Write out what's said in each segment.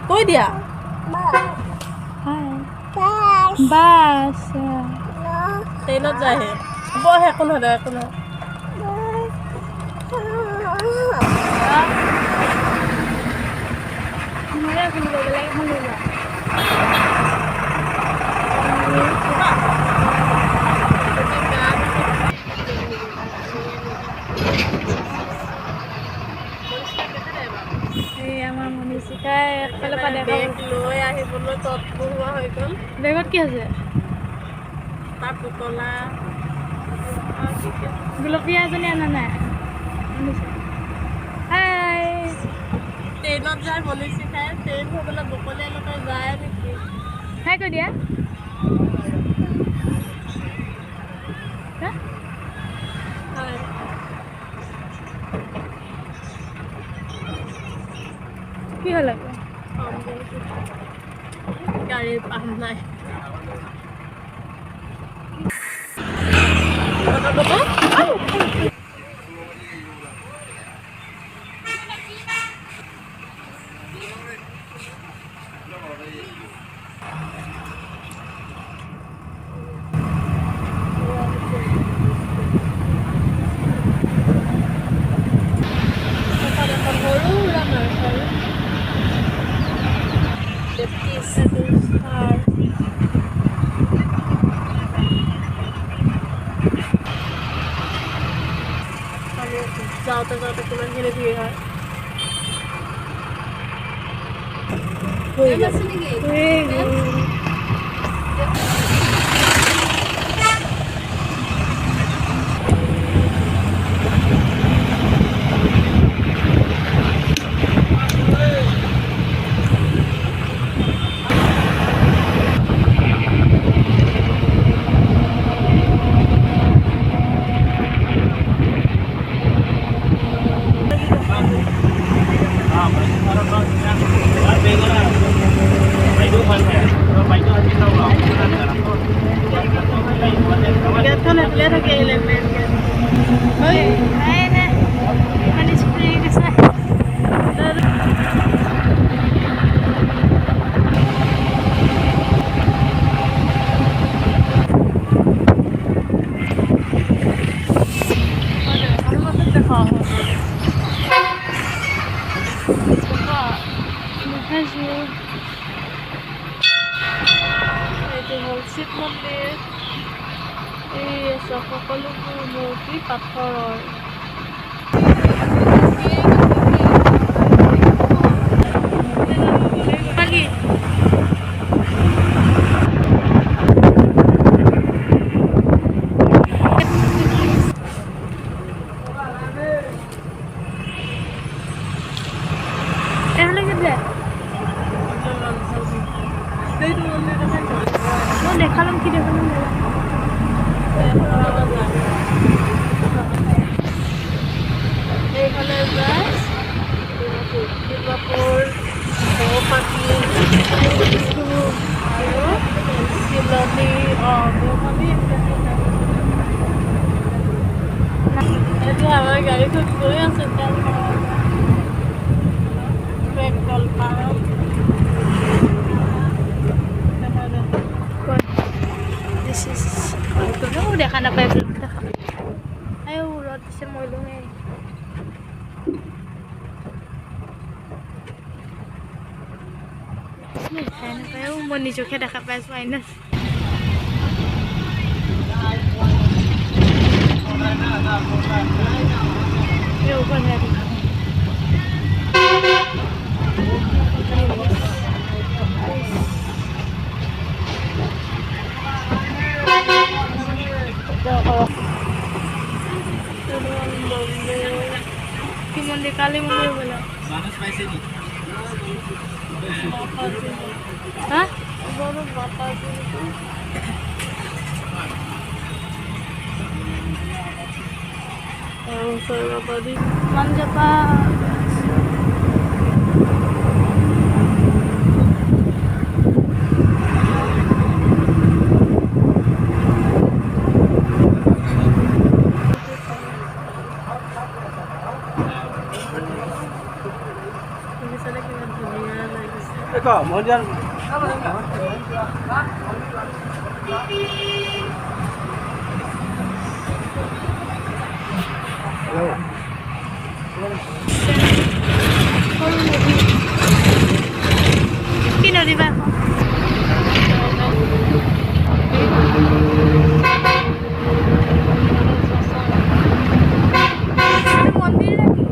কৈ দিয়া বাছ ট্ৰেইনত যায়হে বহে একো নহয় একো নহয় আমাৰ মনিষিকাই একফালৰ পৰা বেগ লৈ আহিবলৈ তৎ বহোৱা হৈ গ'ল বেগত কি আছে তাৰ পুতলা গুলপীয়া এজনী অনা নাই হাই ট্ৰেইনত যায় মনিষিকাই ট্ৰেইন হৈ পেলাই বকলীয়ালৈকে যায় নেকি হাই কৈ দিয়া কি হ'ল আকৌ গাড়ীৰ পাম নাই যাওঁতে যাওঁতে কিমানখিনি ভিৰ হয় গেটখন এফালে থাকি আহিলে মেইন গেট এইটো হ'ল শিৱ মন্দিৰ এই সকলোবোৰ মূৰ্তি পাথৰৰ দেখালাম কি দেখালাম এইফালে যায় ডিমাপুৰ গৌপাতি চিলনী এতিয়া আমাৰ গাড়ীখন গৈ আছে বেংগল পাৰত দেখা নাপায় দেখা ৰ'দ দিছে মই লুঙে দেখাই নাপায় মই নিজকে দেখা পাইছোঁ আইনা কি মন্দিৰ কালী মন্দিৰ বোলে হা Manjapa ক মহাজন কি নদী বা এখন? মন্দিৰ নাকি?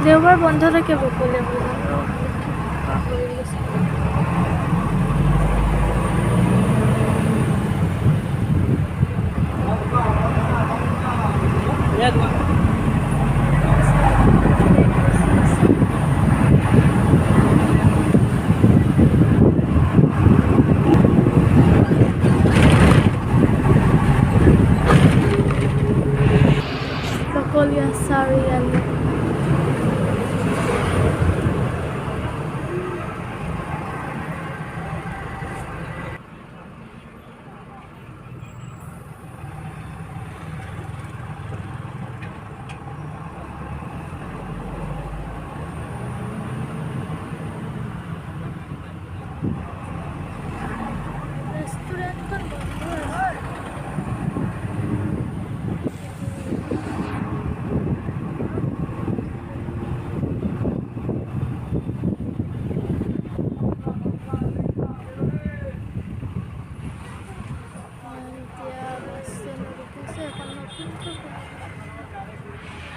দেওবাৰ বন্ধ থাকে বকলে ৰেষ্টুৰেণ্টখন বন্ধ আছে। এতিয়া ৰেষ্টুৰেণ্ট দেখিছে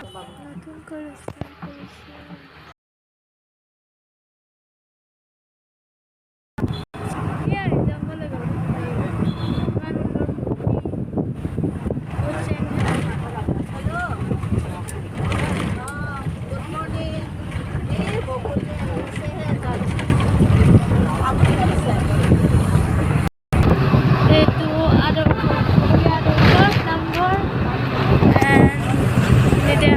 এখন নতুনকৈ ৰেষ্টুৰেণ্ট কৰিছে। এয়াই জংঘলে গ'ল ইমান এইটো আদৰ্শ নামঘৰ এতিয়া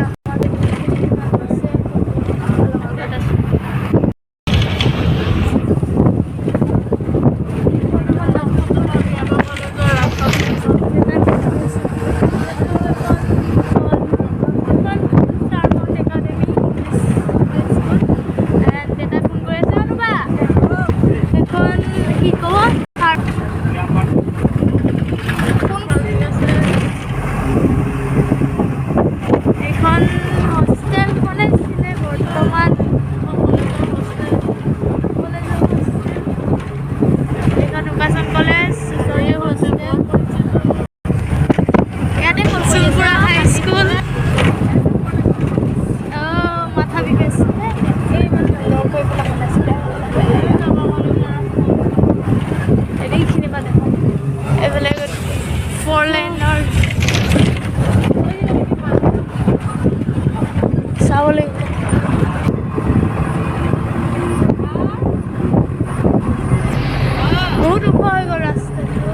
বহুত ওখ হৈ গ'ল ৰাস্তাটো।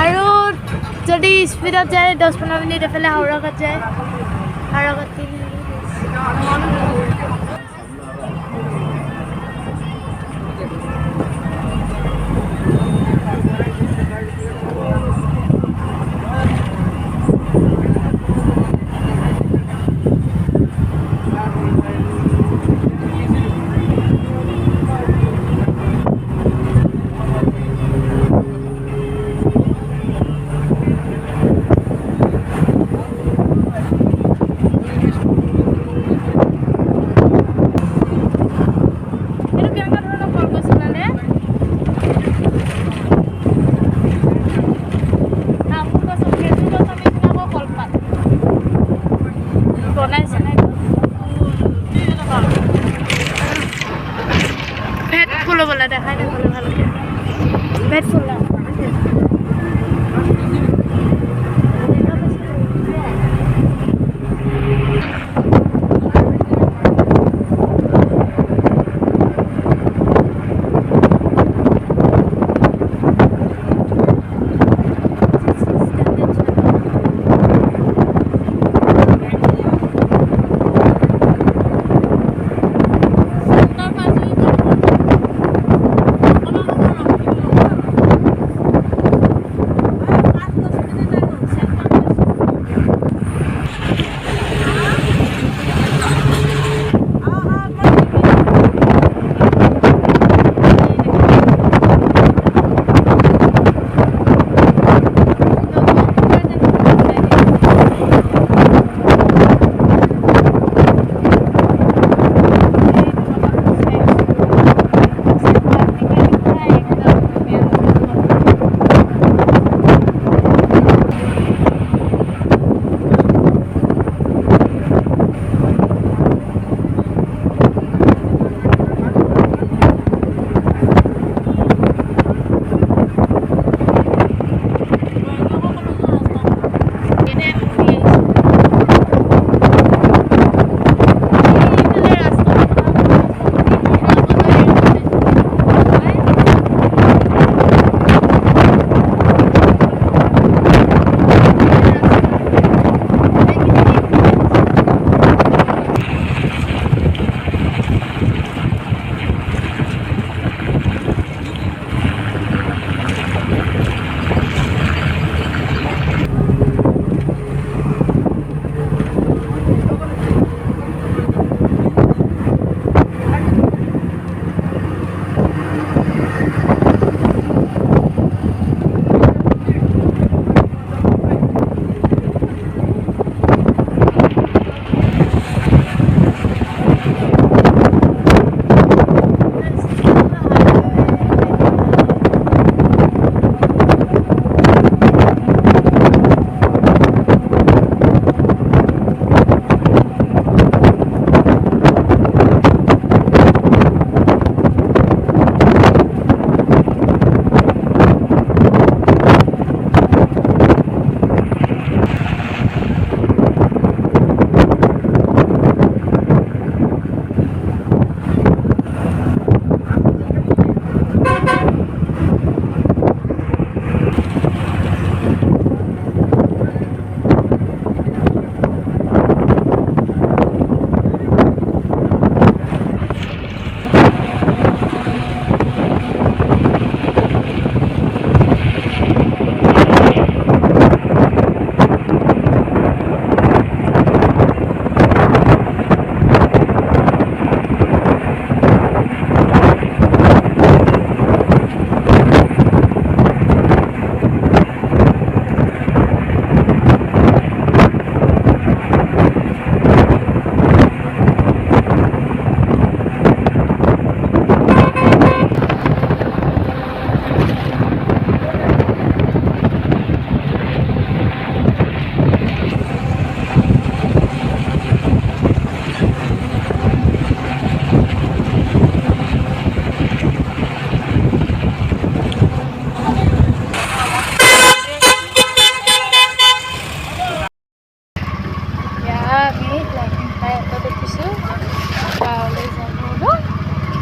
আৰু যদি স্পীডত যায় 10-15 মিনিট এফালে হাওৰাঘাট যায়। হাওৰাঘাট দেখাই নাপালো ভালকে বেড ফুল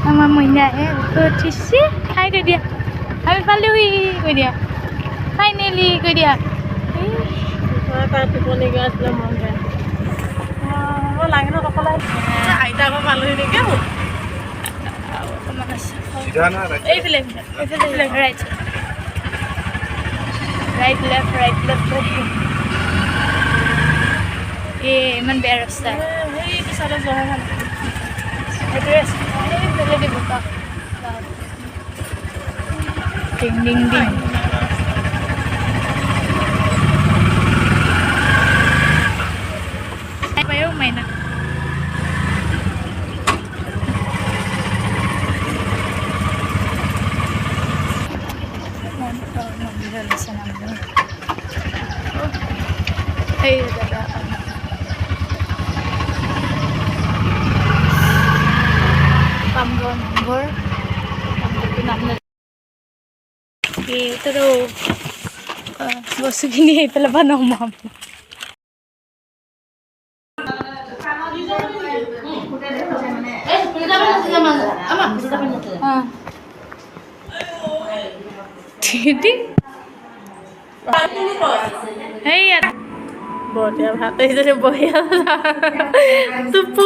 আমাৰ মইনাই উঠিছে খাই কৈ দিয়া আমি পালোহি কৈ দিয়া ফাইনেলি কৈ দিয়া তাৰ টোপনি গৈ আছিলে মন বেয়া মই লাঙিনত অকলে আইতা আকৌ পালোহি নেকি অকণমান আছে এইফালে এইফালে ৰাইট ৰাইট লেফ্ট ইমান বেয়া ৰাস্তা সেইটো চাইডে যোৱা ভাল সেইটোৱে এইফালে দিব ding ding ding Ayaw, may na. Ay, dadaan. Pamgon, Pamgor. Pamgor. Ito daw. Boso gini, pala ba na umam? Jadi, hey ya, বঢ়িয়া ভাত এইজনী বঢ়িয়া টুপু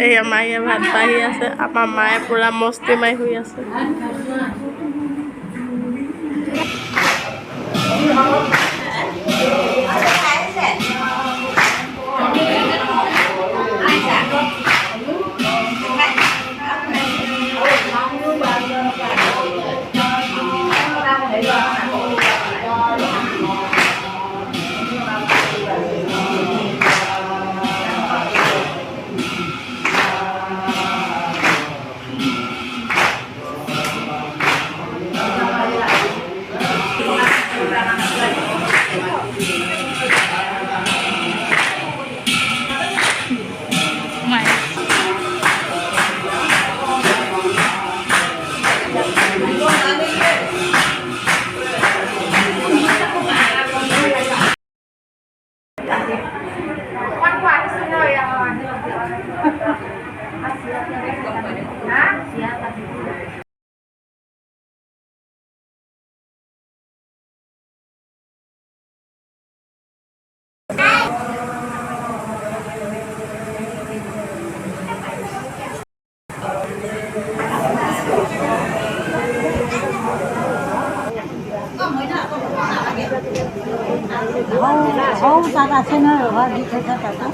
এই আমাৰ ইয়াত ভাত বাঢ়ি আছে আমাৰ মায়ে পূৰা মস্তি মাৰি শুই আছে তাত আছে নহয় ৰভা দি থকা তাতো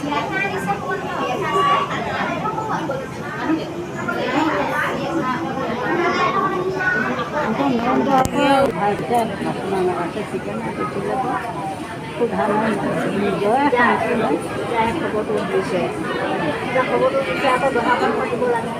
খবৰটো দিছে খবৰটো দিছে আকৌ দহাখন পাতিব লাগে